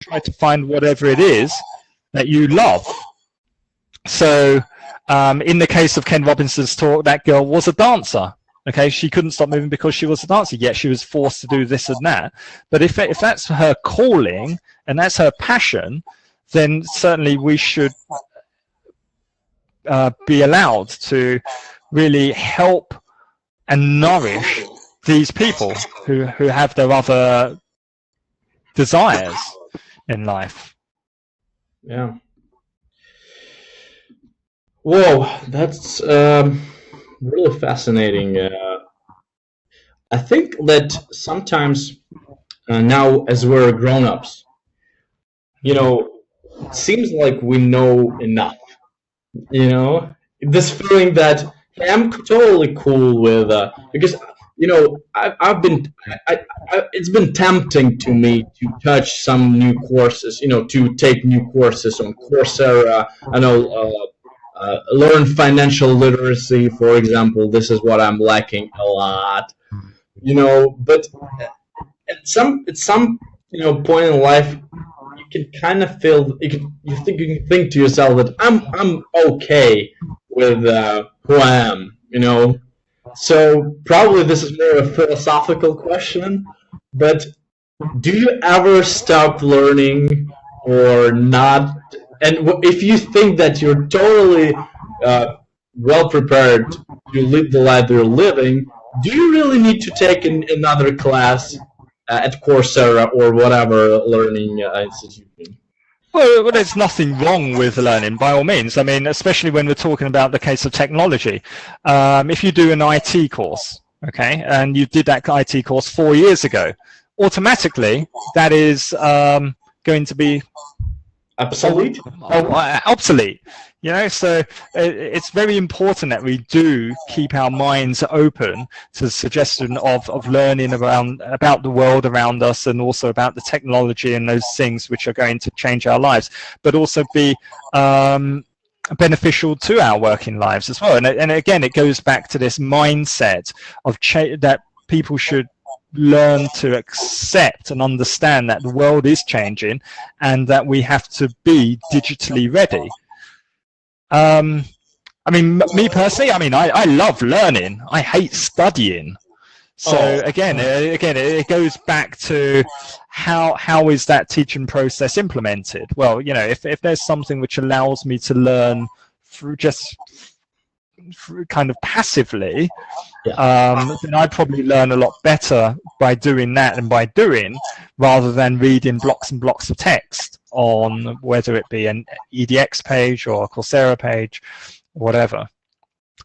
try to find whatever it is that you love. So in the case of Ken Robinson's talk, that girl was a dancer. Okay, she couldn't stop moving because she was a dancer, yet she was forced to do this and that. But if that's her calling and that's her passion, then certainly we should be allowed to really help and nourish these people who have their other desires in life. Yeah. Whoa, that's really fascinating. I think that sometimes now, as we're grown-ups, it seems like we know enough. This feeling that hey, I'm totally cool with because it's been tempting to me to touch some new courses, to take new courses on Coursera. I know. Learn financial literacy, for example. This is what I'm lacking a lot, But at some point in life, you can kind of feel you can think to yourself that I'm okay with who I am, So probably this is more a philosophical question, but do you ever stop learning or not? And if you think that you're totally well prepared to live the life you're living, do you really need to take another class at Coursera or whatever learning institution? Well, there's nothing wrong with learning, by all means. I mean, especially when we're talking about the case of technology. If you do an IT course, okay, and you did that IT course 4 years ago, automatically that is going to be obsolete. Obsolete. So it's very important that we do keep our minds open to the suggestion of learning about the world around us and also about the technology and those things which are going to change our lives, but also be beneficial to our working lives as well. And again, it goes back to this mindset of that people should learn to accept and understand that the world is changing and that we have to be digitally ready. I mean, me personally, I love learning. I hate studying. So again, it goes back to how is that teaching process implemented? Well, if there's something which allows me to learn through kind of passively, then I'd probably learn a lot better by doing that than by doing, rather than reading blocks and blocks of text on whether it be an EDX page or a Coursera page, whatever.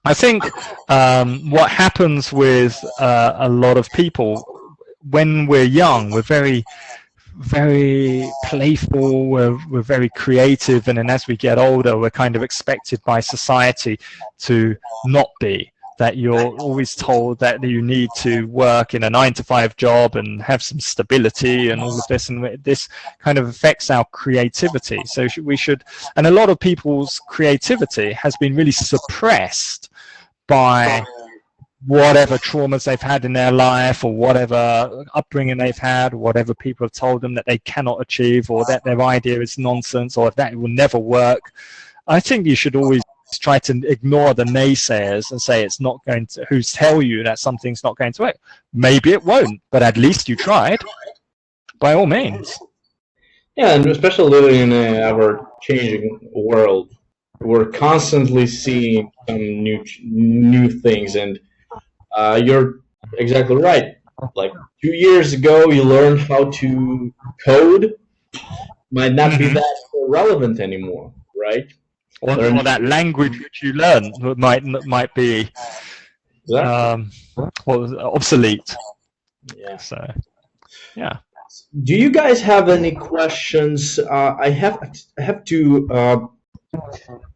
I think what happens with a lot of people when we're young, we're very playful, we're very creative, and then as we get older, we're kind of expected by society to not be. That you're always told that you need to work in a 9-to-5 job and have some stability and all of this, and this kind of affects our creativity. So we should, and a lot of people's creativity has been really suppressed by whatever traumas they've had in their life, or whatever upbringing they've had, or whatever people have told them that they cannot achieve, or that their idea is nonsense, or that it will never work. I think you should always try to ignore the naysayers and say it's not going to, who tell you that something's not going to work. Maybe it won't, but at least you tried, by all means. Yeah, and especially living in an ever-changing world, we're constantly seeing some new things, and you're exactly right. Like 2 years ago, you learned how to code, might not be that relevant anymore, right? Or that language which you learn might be obsolete. Yeah. So, yeah. Do you guys have any questions? I have to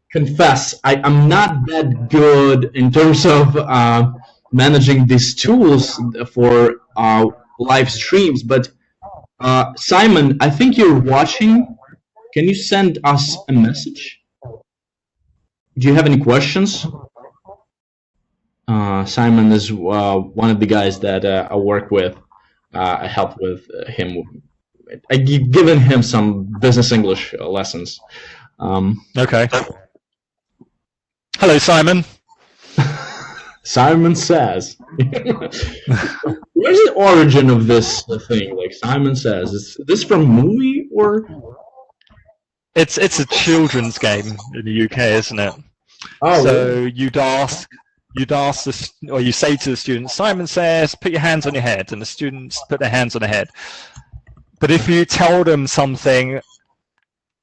confess, I'm not that good in terms of managing these tools for live streams. But Simon, I think you're watching. Can you send us a message? Do you have any questions? Simon is one of the guys that I work with. I help with him given him some business English lessons. Okay. Hello, Simon. Simon Says. Where's the origin of this thing? Like Simon Says, is this from a movie or? It's a children's game in the UK, isn't it? Oh, so really? you'd ask or you say to the students, Simon Says, put your hands on your head, and the students put their hands on their head. But if you tell them something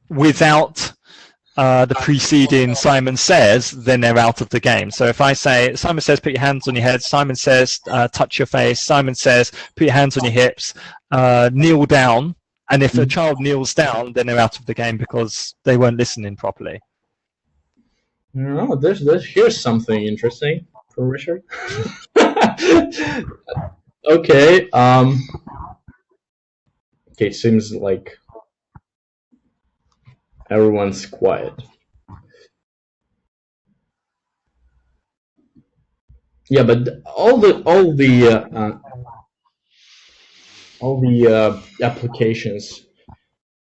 without the preceding Simon Says, then they're out of the game. So if I say, Simon Says, put your hands on your head, Simon Says, touch your face, Simon Says, put your hands on your hips, kneel down, and if a child kneels down, then they're out of the game because they weren't listening properly. No, here's something interesting for Richard. Okay, okay, seems like everyone's quiet. Yeah, but all the applications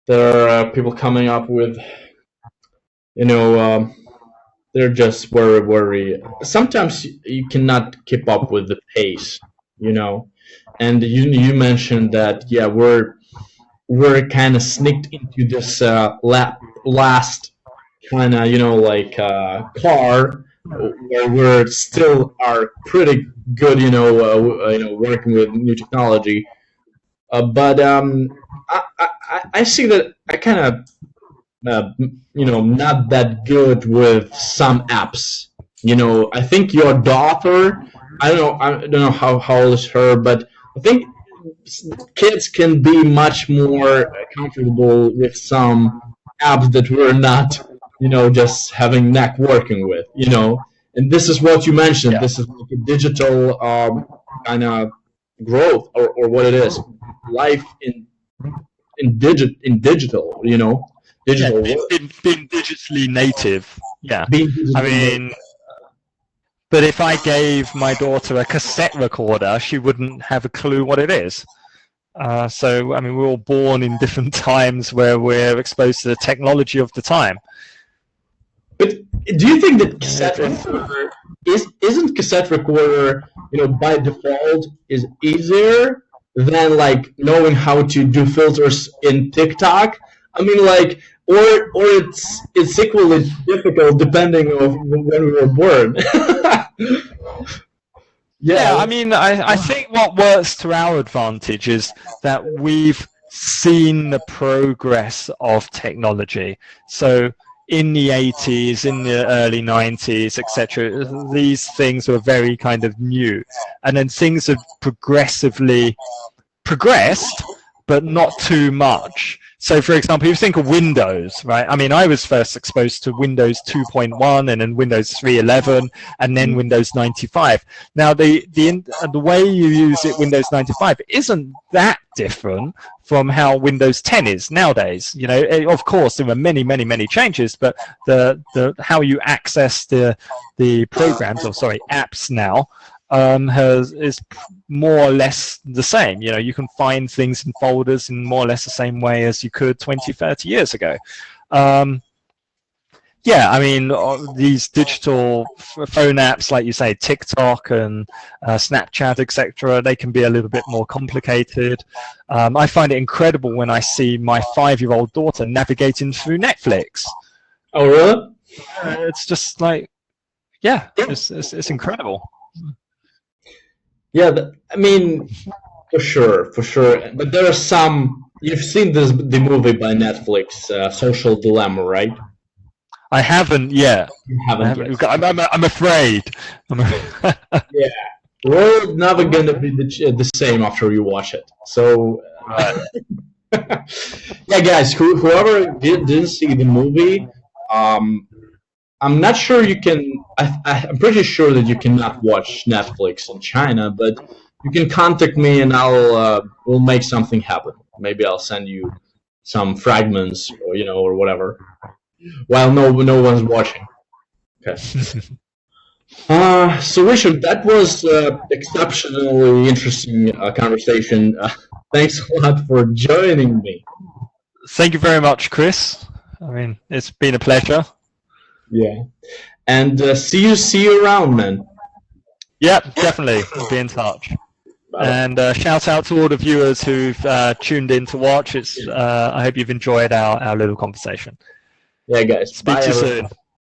there are people coming up with, they're just very. Sometimes you cannot keep up with the pace, And you mentioned that we're kind of sneaked into this last kind of car where we're still are pretty good, working with new technology. But I see that I kind of not that good with some apps. I think your daughter, I don't know how old is her, but I think kids can be much more comfortable with some apps that we're not, just having neck working with, And this is what you mentioned. Yeah. This is like a digital kind of growth, or what it is, life in digital, digital. Yeah, being digitally native. Yeah. I mean, but if I gave my daughter a cassette recorder, she wouldn't have a clue what it is. So, I mean, we're all born in different times where we're exposed to the technology of the time. But do you think that cassette recorder isn't cassette recorder, by default is easier than like knowing how to do filters in TikTok? I mean, like, or it's equally difficult depending on when we were born. Yeah, I mean, I think what works to our advantage is that we've seen the progress of technology. So in the 80s, in the early 90s, etc., these things were very kind of new. And then things have progressively progressed, but not too much. So, for example, if you think of Windows, right? I mean, I was first exposed to Windows 2.1 and then Windows 3.11 and then Windows 95. Now, the way you use it, Windows 95, isn't that different from how Windows 10 is nowadays. Of course, there were many, many, many changes, but the how you access the programs, apps now, is more or less the same. You can find things in folders in more or less the same way as you could 20, 30 years ago. Yeah, I mean, these digital phone apps, like you say, TikTok and Snapchat, etc., they can be a little bit more complicated. I find it incredible when I see my 5-year-old daughter navigating through Netflix. Oh, really? It's just like, yeah, it's incredible. Yeah, I mean, for sure. But there are some. You've seen the movie by Netflix, Social Dilemma, right? I haven't yet. You haven't yet. I'm afraid. Yeah, we're never gonna be the same after you watch it. So, right. Yeah, guys, whoever didn't see the movie, I'm not sure you can. I'm pretty sure that you cannot watch Netflix in China, but you can contact me and we'll make something happen. Maybe I'll send you some fragments, or whatever, while no one's watching. Okay. So Richard, that was exceptionally interesting conversation. Thanks a lot for joining me. Thank you very much, Chris. I mean, it's been a pleasure. Yeah. And see you around, man. Yep, definitely. We'll be in touch. Bye-bye. And shout out to all the viewers who've tuned in to watch. I hope you've enjoyed our little conversation. Yeah, guys. Speak Bye, to you everyone. soon.